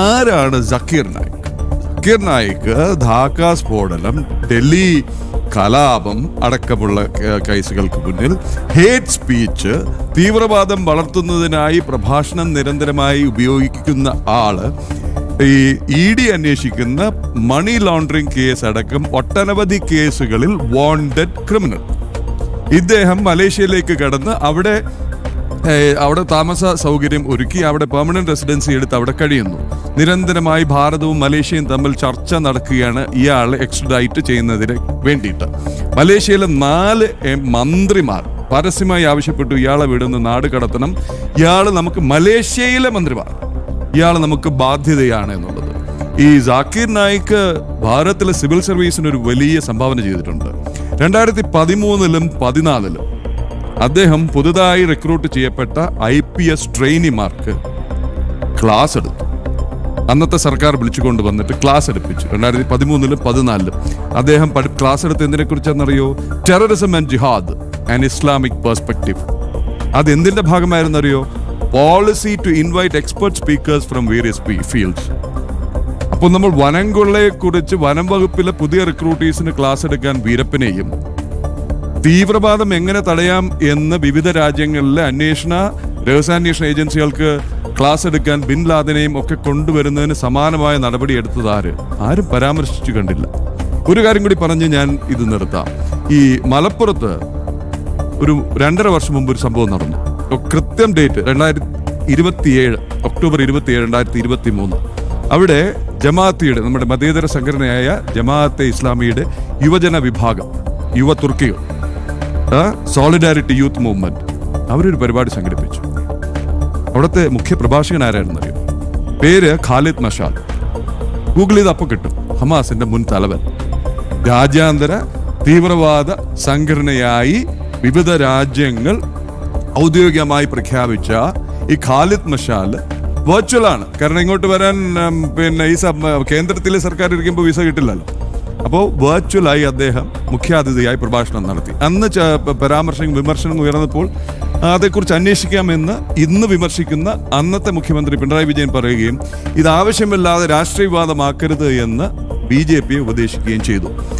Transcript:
ആരാണ് സക്കീർ നായിക്? സക്കീർ നായിക് ധാക്ക സ്ഫോടനം, ഡൽഹി കലാപം അടക്കമുള്ള കേസുകൾക്ക് മുന്നിൽ ഹേറ്റ് സ്പീച്ച്, തീവ്രവാദം വളർത്തുന്നതിനായി പ്രഭാഷണം നിരന്തരമായി ഉപയോഗിക്കുന്ന ആള്, ഈ ED അന്വേഷിക്കുന്ന മണി ലോണ്ടറിംഗ് കേസ് അടക്കം ഒട്ടനവധി കേസുകളിൽ വാണ്ടഡ് ക്രിമിനൽ. ഇദ്ദേഹം മലേഷ്യയിലേക്ക് കടന്ന് അവിടെ താമസ സൗകര്യം ഒരുക്കി അവിടെ പെർമനന്റ് റെസിഡൻസി എടുത്ത് അവിടെ കഴിയുന്നു. നിരന്തരമായി ഭാരതവും മലേഷ്യയും തമ്മിൽ ചർച്ച നടക്കുകയാണ് ഇയാളെ എക്സ്ട്രാഡൈറ്റ് ചെയ്യുന്നതിന് വേണ്ടിയിട്ട്. മലേഷ്യയിലെ 4 മന്ത്രിമാർ പരസ്യമായി ആവശ്യപ്പെട്ടു ഇയാളെ വിടുന്ന നാട് കടത്തണം, ഇയാൾ നമുക്ക് മലേഷ്യയിലെ മന്ത്രിമാർ, ഇയാൾ നമുക്ക് ബാധ്യതയാണ് എന്നുള്ളത്. ഈ സക്കീർ നായിക് ഭാരതത്തിലെ സിവിൽ സർവീസിന് ഒരു വലിയ സംഭാവന ചെയ്തിട്ടുണ്ട്. 2013-ലും 2014-ലും അദ്ദേഹം പുതുതായി റിക്രൂട്ട് ചെയ്യപ്പെട്ട IPS ട്രെയിനിമാർക്ക് ക്ലാസ് എടുത്തു. അന്നത്തെ സർക്കാർ വിളിച്ചുകൊണ്ട് വന്നിട്ട് ക്ലാസ് എടുപ്പിച്ചു. 2013-ലും 2014-ലും അദ്ദേഹം ക്ലാസ് എടുത്ത് എന്തിനെ കുറിച്ചാണെന്നറിയോ? ടെററിസം ആൻഡ് ജിഹാദ് ആൻഡ് ഇസ്ലാമിക് പെർസ്പെക്റ്റീവ്. അത് എന്തിന്റെ ഭാഗമായിരുന്നറിയോ? Policy to invite expert speakers from various fields. അപ്പോൾ നമ്മൾ വനംകൊള്ളയെ കുറിച്ച് വനം വകുപ്പിലെ പുതിയ റിക്രൂട്ടീസിന് ക്ലാസ് എടുക്കാൻ വീരപ്പനെയും, തീവ്രവാദം എങ്ങനെ തടയാം എന്ന് വിവിധ രാജ്യങ്ങളിലെ രഹസ്യാന്വേഷണ ഏജൻസികൾക്ക് ക്ലാസ് എടുക്കാൻ ബിൻ ലാദനെയും ഒക്കെ കൊണ്ടുവരുന്നതിന് സമാനമായ നടപടി എടുത്തത് ആരും പരാമർശിച്ചു കണ്ടില്ല. ഒരു കാര്യം കൂടി പറഞ്ഞ് ഞാൻ ഇത് നിർത്താം. ഈ മലപ്പുറത്ത് ഒരു 2.5 വർഷം മുമ്പ് ഒരു സംഭവം നടന്നു. കൃത്യം ഡേറ്റ് 2027 ഒക്ടോബർ 27, 2023. അവിടെ ജമാഅത്തിയുടെ, നമ്മുടെ മതേതര സംഘടനയായ ജമാഅത്തെ ഇസ്ലാമിയുടെ യുവജന വിഭാഗം, യുവ തുർക്കികൾ, സോളിഡാരിറ്റി യൂത്ത് മൂവ്മെന്റ്, അവരൊരു പരിപാടി സംഘടിപ്പിച്ചു. അവിടുത്തെ മുഖ്യ പ്രഭാഷകൻ ആരായിരുന്നറിയോ? പേര് ഖാലിദ് മഷാൽ. ഗൂഗിൾ ചെയ്ത് അപ്പോൾ കിട്ടും. ഹമാസിന്റെ മുൻ തലവൻ. രാജ്യാന്തര തീവ്രവാദ സംഘടനയായി വിവിധ രാജ്യങ്ങൾ ഔദ്യോഗികമായി പ്രഖ്യാപിച്ച ഈ ഖാലിദ് മഷാൽ വെർച്വലാണ്. കാരണം ഇങ്ങോട്ട് വരാൻ ഈ കേന്ദ്രത്തിലെ സർക്കാർ ഇരിക്കുമ്പോൾ വിസ കിട്ടില്ലല്ലോ. അപ്പോൾ വെർച്വലായി അദ്ദേഹം മുഖ്യാതിഥിയായി പ്രഭാഷണം നടത്തി. അന്ന് വിമർശനം ഉയർന്നപ്പോൾ അതേക്കുറിച്ച് അന്വേഷിക്കാമെന്ന് ഇന്ന് വിമർശിക്കുന്ന അന്നത്തെ മുഖ്യമന്ത്രി പിണറായി വിജയൻ പറയുകയും ഇത് ആവശ്യമില്ലാതെ രാഷ്ട്രീയവാദമാക്കരുത് എന്ന് BJPയെ ഉപദേശിക്കുകയും ചെയ്തു.